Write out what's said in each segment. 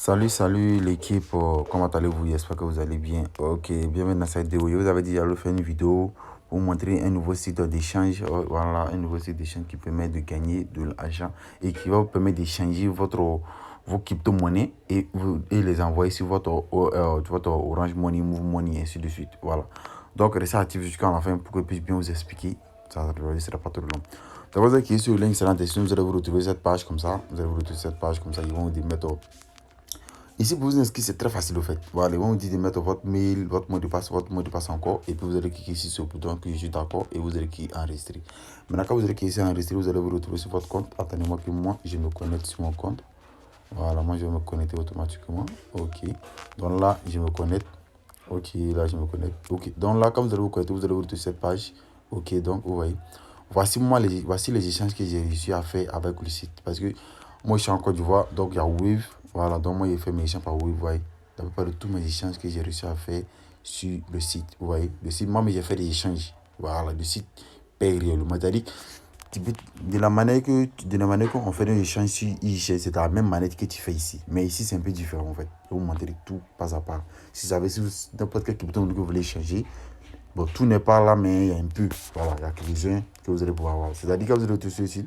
Salut l'équipe, comment allez-vous? J'espère que vous allez bien. Ok, bienvenue dans cette vidéo. Je vous avais dit j'allais faire une vidéo pour vous montrer un nouveau site d'échange. Voilà, un nouveau site d'échange qui permet de gagner de l'argent et qui va vous permettre d'échanger vos crypto-monnaies et les envoyer sur votre Orange Money, Move Money, et ainsi de suite. Voilà. Donc, restez actifs jusqu'à la fin pour que je puisse bien vous expliquer. Ça ne sera pas trop long. Donc, vous allez cliquer sur le lien, c'est dans la description. Vous allez vous retrouver cette page comme ça. Ils vont vous mettre. Ici, pour vous inscrire, c'est très facile au fait. Voilà, ils vont vous dire de mettre votre mail, votre mot de passe encore. Et puis vous allez cliquer ici sur le bouton que je suis d'accord et vous allez cliquer enregistrer. Maintenant, quand vous allez cliquer sur enregistrer, vous allez vous retrouver sur votre compte. Attendez-moi que moi, je me connecte sur mon compte. Voilà, moi, je vais me connecter automatiquement. Ok. Donc là, je me connecte. Ok, là, je me connecte. Ok. Donc là, quand vous allez vous connecter, vous allez vous retrouver cette page. Ok, donc vous voyez. Voici les échanges que j'ai réussi à faire avec le site. Parce que moi, je suis en Côte d'Ivoire, donc il y a Wave. Voilà, donc moi, j'ai fait mes échanges par Wave. Vous voyez, la plupart de tous mes échanges que j'ai réussi à faire sur le site. Vous voyez, le site, moi, mais j'ai fait des échanges. Voilà, le site paye réellement. C'est-à-dire, de la manière qu'on fait des échanges sur IGC, c'est la même manière que tu fais ici. Mais ici, c'est un peu différent en fait. Je vais vous montrer tout pas à pas. Si vous savez, si n'importe quel bouton que vous voulez changer, bon, tout n'est pas là, mais il y a un peu. Voilà, il y a quelques-uns que vous allez pouvoir voir. C'est-à-dire que vous allez sur ici.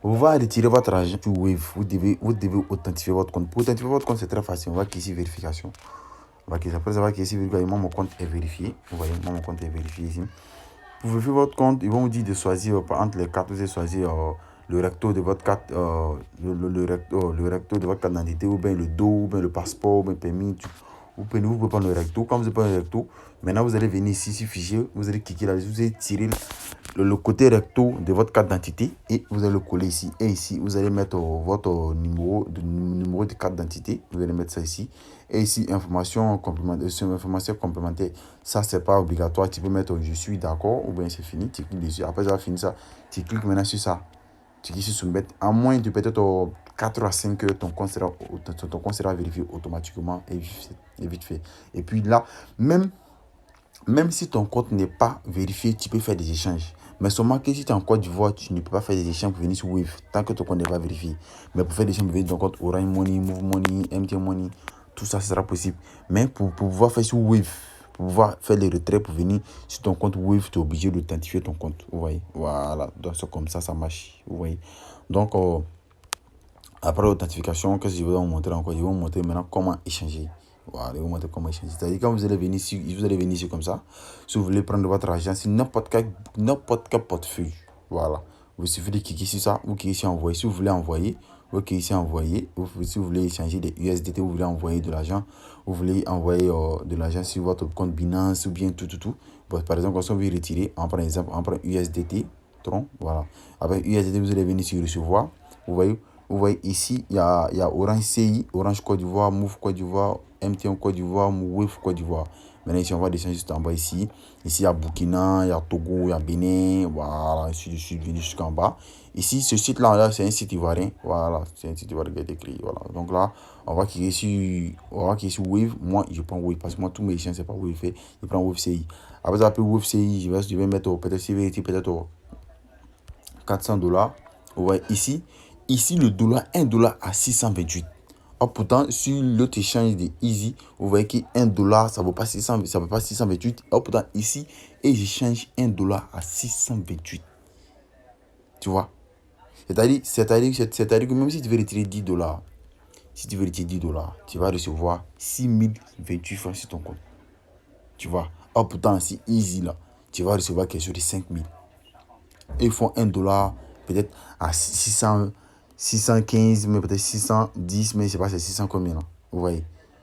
Vous allez retirer votre argent sur Wave. Vous devez authentifier votre compte. Pour authentifier votre compte, c'est très facile. On va cliquer ici vérification. Après, ça va cliquer ici vérification. Moi, mon compte est vérifié. Vous voyez, moi, mon compte est vérifié ici. Pour vérifier votre compte, ils vont vous dire de choisir entre les cartes. Vous allez choisir le recto de votre carte, le recto de votre carte d'identité, ou bien le dos, ou bien le passeport, ou bien le permis. Vous pouvez prendre le recto. Quand vous prenez le recto, maintenant vous allez venir ici sur fichier. Vous allez cliquer là-dessus. Vous allez tirer le côté recto de votre carte d'identité et vous allez le coller ici. Et ici, vous allez mettre votre numéro de carte d'identité. Vous allez mettre ça ici. Et ici, information complémentaire. Ça, c'est pas obligatoire. Tu peux mettre je suis d'accord ou bien c'est fini. Tu cliques dessus. Après avoir fini ça, tu cliques maintenant sur ça. Tu cliques sur soumettre. À moins de peut-être 4 à 5 heures, ton compte sera vérifié automatiquement et vite fait. Et puis là, même si ton compte n'est pas vérifié, tu peux faire des échanges. Mais seulement que si tu es en Côte d'Ivoire, tu ne peux pas faire des échanges pour venir sur Wave tant que ton compte n'est pas vérifié. Mais pour faire des échanges pour venir sur ton compte Orange Money, Move Money, MTN Money, tout ça, ce sera possible. Mais pour pouvoir faire sur Wave, pour pouvoir faire les retraits pour venir sur ton compte Wave, tu es obligé d'authentifier ton compte. Vous voyez, voilà. Donc c'est comme ça marche. Vous voyez. Donc après l'authentification, qu'est-ce que je vais vous montrer encore? Je vais vous montrer maintenant comment échanger. Voilà, je vais vous montrer comment échanger. C'est-à-dire quand vous allez venir ici comme ça, si vous voulez prendre votre argent, c'est n'importe quel portefeuille. Voilà. Vous suffit de cliquer sur ça, vous cliquez sur envoyer. Si vous voulez envoyer, vous cliquez sur envoyer. Si vous voulez échanger des USDT, vous voulez envoyer de l'argent, vous voulez envoyer de l'argent sur votre compte Binance ou bien tout. Bon, par exemple, quand on veut retirer, on prend USDT, Tron, voilà. Avec USDT, vous allez venir sur recevoir. Vous voyez ici, il y a Orange CI, Orange Côte d'Ivoire, Move Côte d'Ivoire, MTN Côte d'Ivoire, Wave Côte d'Ivoire. Maintenant, ici, on va descendre juste en bas ici. Ici, il y a Burkina, il y a Togo, il y a Bénin. Voilà, ainsi de suite, venir jusqu'en bas. Ici, ce site-là, c'est un site ivoirien. Voilà, c'est un site ivoirien qui a été créé. Voilà. Donc là, on va cliquer sur Wave. Moi, je prends Wave parce que moi, tous mes échanges, c'est pas Wave fait. Je prends Wave CI. Après, après Wave CI, je vais mettre peut-être $400. Vous voyez ici le dollar, 1 dollar à 628. Or, pourtant, sur l'autre échange de Easy, vous voyez que 1 dollar, ça ne vaut pas 628. Or, pourtant, ici, et j'échange 1 dollar à 628. Tu vois? C'est-à-dire que même si tu veux retirer 10 dollars, tu vas recevoir 6028 francs sur ton compte. Tu vois? Or, pourtant, si Easy, là, tu vas recevoir quelque chose de 5000. Et ils font 1 dollar, peut-être à 615, mais peut-être 610, mais je ne sais pas, c'est 600 combien là. Vous voyez.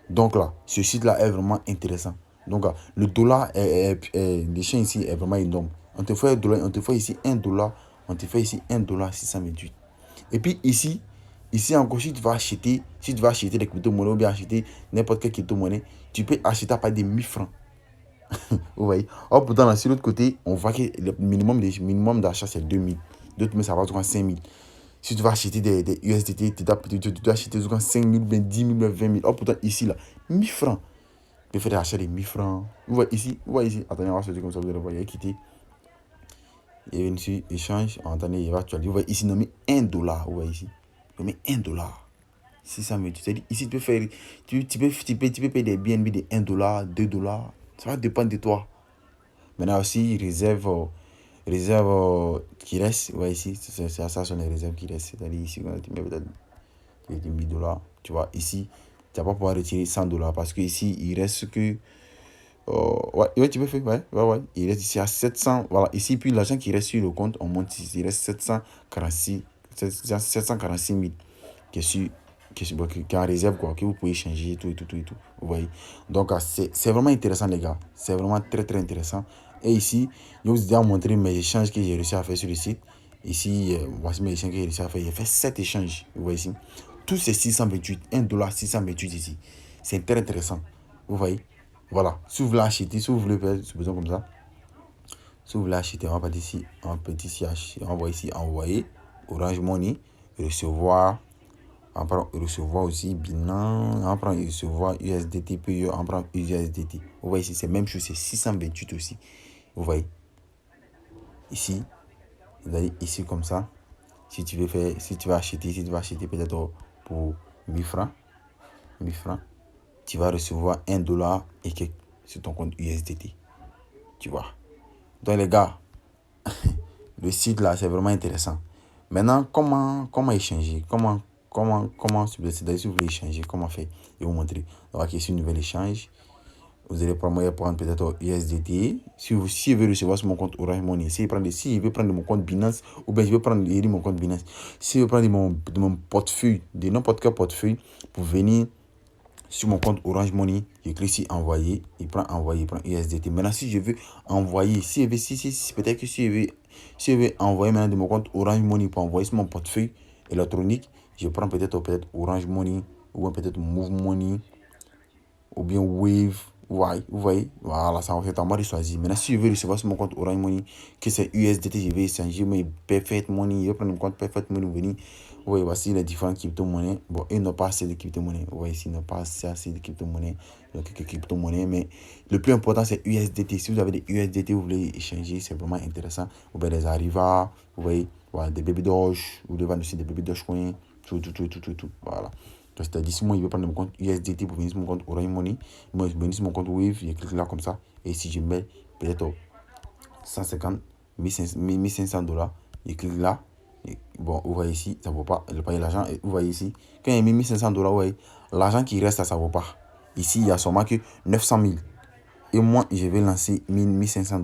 Donc là, ce site-là est vraiment intéressant. Donc là, le dollar, l'échange ici est vraiment énorme. On te fait ici 1 dollar, on te fait ici 1 dollar 628. Et puis ici encore, si tu vas acheter des crypto-monnaies ou bien acheter n'importe quelle crypto-monnaie, tu peux acheter à partir de 1000 francs. Vous voyez. Or, pourtant, là, sur l'autre côté, on voit que le minimum d'achat, c'est 2000. D'autres, mais ça va jusqu'à 5000. Si tu vas acheter des USDT, tu dois acheter jusqu'à 5000, 10 000, 20 000. Or, pourtant, ici, là, 1000 francs. Tu fais des achats de 1000 francs. Vous voyez ici. Attendez, on va sortir comme ça, vous allez voir. Il y a quitté. Il y a ici, échange. Attendez, il va actualiser. Vous voyez ici, il met 1 dollar. Vous voyez ici. Il met 1 dollar. 628. C'est-à-dire, ici, tu peux faire, tu peux payer des BNB de $1, $2. Ça va dépendre de toi. Maintenant aussi, réserve qui reste. Ouais, ici, ça sont les réserves qui restent. C'est-à-dire, ici, quand tu mets peut-être $1000, tu vois, ici, tu vas pas pouvoir retirer $100 parce que ici, il reste que. Ouais, tu peux faire, ouais. Il reste ici à 700. Voilà, ici, puis l'argent qui reste sur le compte, on monte ici. Il reste 746 000 qui est sur, qui est en réserve, quoi, que vous pouvez changer, tout. Vous voyez. Donc, c'est vraiment intéressant, les gars. C'est vraiment très, très intéressant. Et ici, je vous ai déjà montré mes échanges que j'ai réussi à faire sur le site. Ici, voici mes échanges que j'ai réussi à faire. J'ai fait 7 échanges. Vous voyez ici. Tous ces 628, $1,628 ici. C'est très intéressant. Vous voyez. Voilà. Si vous voulez acheter, si vous voulez faire ce besoin comme ça, si vous voulez acheter, on va partir ici, on va ici envoyer, Orange Money, recevoir, on prend recevoir aussi Binance, on prend recevoir USDT, puis on prend USDT. Vous voyez ici, c'est même chose, c'est 628 aussi. Vous voyez. Ici, vous allez ici comme ça. Si tu vas acheter peut-être pour 1000 francs, tu vas recevoir $1 et quelques sur ton compte USDT. Tu vois. Donc les gars, le site là, c'est vraiment intéressant. Maintenant, comment échanger? C'est-à-dire, si vous voulez échanger, comment faire? Je vais vous montrer. Donc, ici, un nouvel échange. Vous allez prendre peut-être USDT. Si je veux recevoir sur mon compte Orange Money, si je veux prendre mon compte Binance, ou bien je veux prendre mon compte Binance, si je veux prendre de mon portefeuille, de n'importe quel portefeuille, pour venir sur mon compte Orange Money, je clique ici envoyer, il prend USDT. Maintenant, si je veux envoyer, peut-être que si je veux envoyer maintenant de mon compte Orange Money pour envoyer sur mon portefeuille électronique, je prends peut-être Orange Money, ou bien peut-être Move Money, ou bien Wave. Vous voyez, voilà, ça va être à moi de choisir. Maintenant, si je veux recevoir sur mon compte Orange Money, que c'est USDT, je vais échanger mes Perfect Money, je vais prendre mon compte Perfect Money, venir. Oui, voici les différentes crypto-monnaies. Bon, ils n'ont pas assez de crypto-monnaies. Oui, ici, ils n'ont pas assez de crypto-monnaies. Donc, quelques crypto-monnaies. Mais le plus important, c'est USDT. Si vous avez des USDT, vous voulez échanger, c'est vraiment intéressant. Vous voyez des Arriva, vous voyez, voilà, des Baby Doge, vous devez aussi des Baby Doge Coin, tout. Voilà. Donc, c'est-à-dire, si moi, je vais prendre mon compte USDT pour venir sur mon compte Orange Money, moi, je vais venir sur mon compte Wave, je clique là comme ça. Et si je mets peut-être 150, $1,500, je clique là. Et bon, vous voyez ici, ça ne vaut pas. Je paye l'argent. Et vous voyez ici, quand il y a mis $1,500, vous voyez, l'argent qui reste, ça ne vaut pas. Ici, il y a seulement que 900 000. Et moi, je vais lancer $1,500.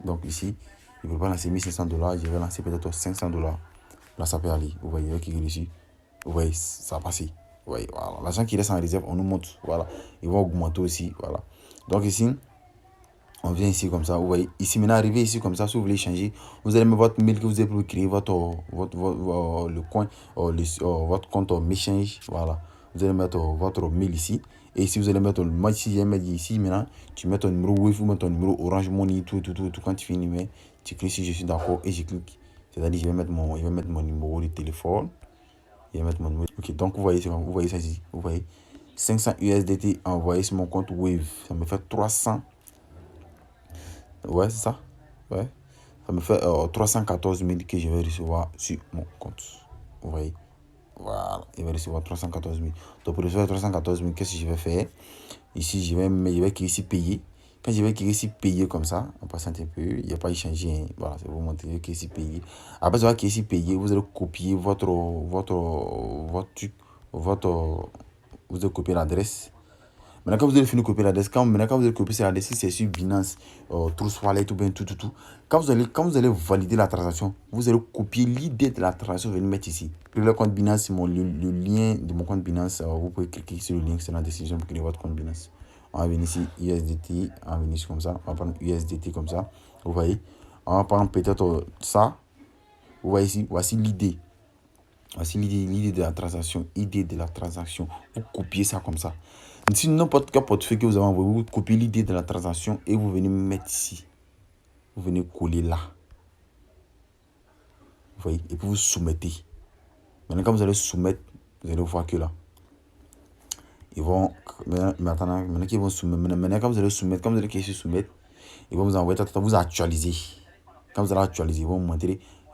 Donc ici, je ne peux pas lancer $1,500. Je vais lancer peut-être $500. Là, ça peut aller. Vous voyez, qui est ici. Vous voyez, ça a passé. Vous voyez, voilà. L'argent qui reste en réserve, on nous montre. Voilà. Il va augmenter aussi. Voilà. Donc ici, on vient ici comme ça, vous voyez. Ici, maintenant, arrivé ici comme ça, si vous voulez changer, vous allez mettre votre mail que vous avez pour créer le coin, votre compte Mechange. Voilà. Vous allez mettre votre mail ici. Et si vous allez mettre, moi ici, j'ai mis ici, maintenant, tu mets ton numéro Wave, vous mettez ton numéro Orange Money, tout. Quand tu finis, mais tu cliques si je suis d'accord et je clique. C'est-à-dire, je vais mettre mon numéro de téléphone. Je vais mettre mon numéro. Ok, donc vous voyez ça ici. Vous voyez. 500 USDT envoyé sur mon compte Wave. Ça me fait 300. Ouais, c'est ça. Ouais. Ça me fait 314 000 que je vais recevoir sur mon compte. Vous voyez. Voilà. Je vais recevoir 314 000. Donc pour recevoir 314 000, qu'est-ce que je vais faire? Ici, je vais cliquer ici payer. Quand je vais cliquer ici payer comme ça, on passe un peu, il n'y a pas échangé. Voilà, c'est vous montrer que ici payer. Après, vous allez cliquer ici payer, vous allez copier votre vous allez copier l'adresse. Maintenant, quand vous allez finir de copier l'adresse, quand vous allez copier cette adresse, c'est sur Binance, Trust Wallet, tout bien, tout. Quand vous allez valider la transaction, vous allez copier l'idée de la transaction, venir mettre ici. Le compte Binance, c'est le lien de mon compte Binance. Vous pouvez cliquer sur le lien, c'est la décision pour créer votre compte Binance. On va venir ici, USDT, on va venir ici comme ça, on va prendre USDT comme ça. Vous voyez, on va prendre peut-être ça. Vous voyez ici, voici l'idée. Voici l'idée de la transaction. Vous copiez ça comme ça. Si n'importe quel portefeuille que vous avez envoyé, vous copiez l'idée de la transaction et vous venez mettre ici. Vous venez coller là. Vous voyez, et puis vous soumettez. Maintenant, quand vous allez soumettre, vous allez voir que là, ils vont. Maintenant qu'ils vont soumettre. Maintenant, quand vous allez soumettre, quand vous allez cliquer sur soumettre, ils vont vous envoyer, vous actualiser. Quand vous allez actualiser, ils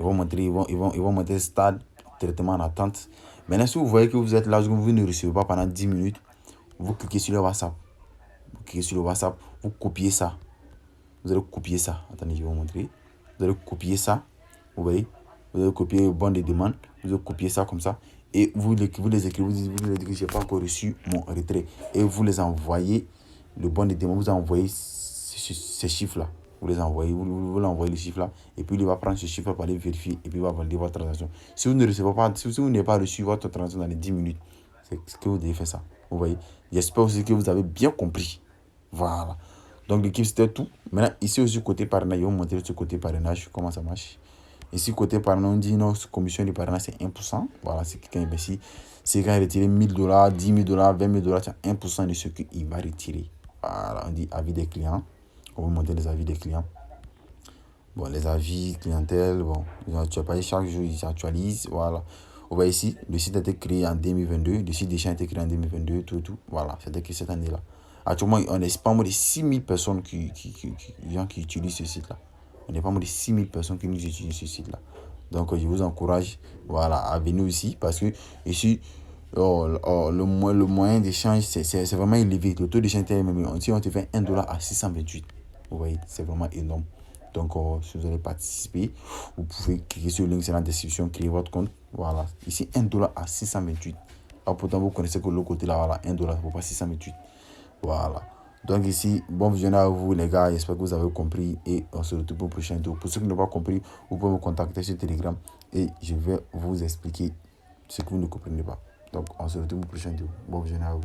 vont montrer stade, traitement en attente. Maintenant, si vous voyez que vous êtes là, vous ne recevez pas pendant 10 minutes, vous cliquez sur le WhatsApp. Vous cliquez sur le WhatsApp, vous copiez ça. Vous allez copier ça. Attendez, je vais vous montrer. Vous allez copier ça. Vous voyez, vous allez copier le bon de demande. Vous allez copier ça comme ça. Et vous les écrivez. Vous les dites que je n'ai pas encore reçu mon retrait. Et vous les envoyez. Le bon de demande, vous envoyez ces chiffres-là. Vous les envoyez. Vous l'envoyez les chiffres-là. Et puis il va prendre ce chiffre pour aller vérifier. Et puis il va valider votre transaction. Si vous ne recevez pas, si vous n'avez pas reçu votre transaction dans les 10 minutes, c'est ce que vous devez faire ça. Vous voyez. J'espère aussi que vous avez bien compris. Voilà. Donc l'équipe, c'était tout. Maintenant, ici aussi, côté parrainage, je vais vous montrer ce côté parrainage, comment ça marche. Ici, côté parrainage, on dit notre commission de parrainage, c'est 1%. Voilà, c'est quelqu'un investit. C'est quand il retire $1000, $10 000, $20 000, c'est 1% de ce qu'il va retirer. Voilà, on dit avis des clients. On va vous montrer les avis des clients. Bon, les avis clientèle, bon, tu as pas chaque jour, ils s'actualisent. Voilà. On voit ici, le site a été créé en 2022. Le site d'échange a été créé en 2022, tout. Voilà, c'était que cette année-là. Actuellement, on est pas moins de 6000 personnes qui utilisent ce site-là. On est pas moins de 6000 personnes qui utilisent ce site-là. Donc, je vous encourage voilà, à venir ici parce que ici, le moyen d'échange, c'est vraiment élevé. Le taux d'échange est même. Si on te fait $1 à 628, vous voyez, c'est vraiment énorme. Donc, si vous allez participer, vous pouvez cliquer sur le link, c'est dans la description, créer votre compte. Voilà, ici, $1 à 628. Alors, pourtant, vous connaissez que l'autre côté là, voilà, $1 pour pas 628. Voilà. Donc ici, bon visionnage à vous les gars, j'espère que vous avez compris et on se retrouve pour le prochain tour. Pour ceux qui n'ont pas compris, vous pouvez me contacter sur Telegram et je vais vous expliquer ce que vous ne comprenez pas. Donc on se retrouve pour le prochain tour. Bon visionnage à vous.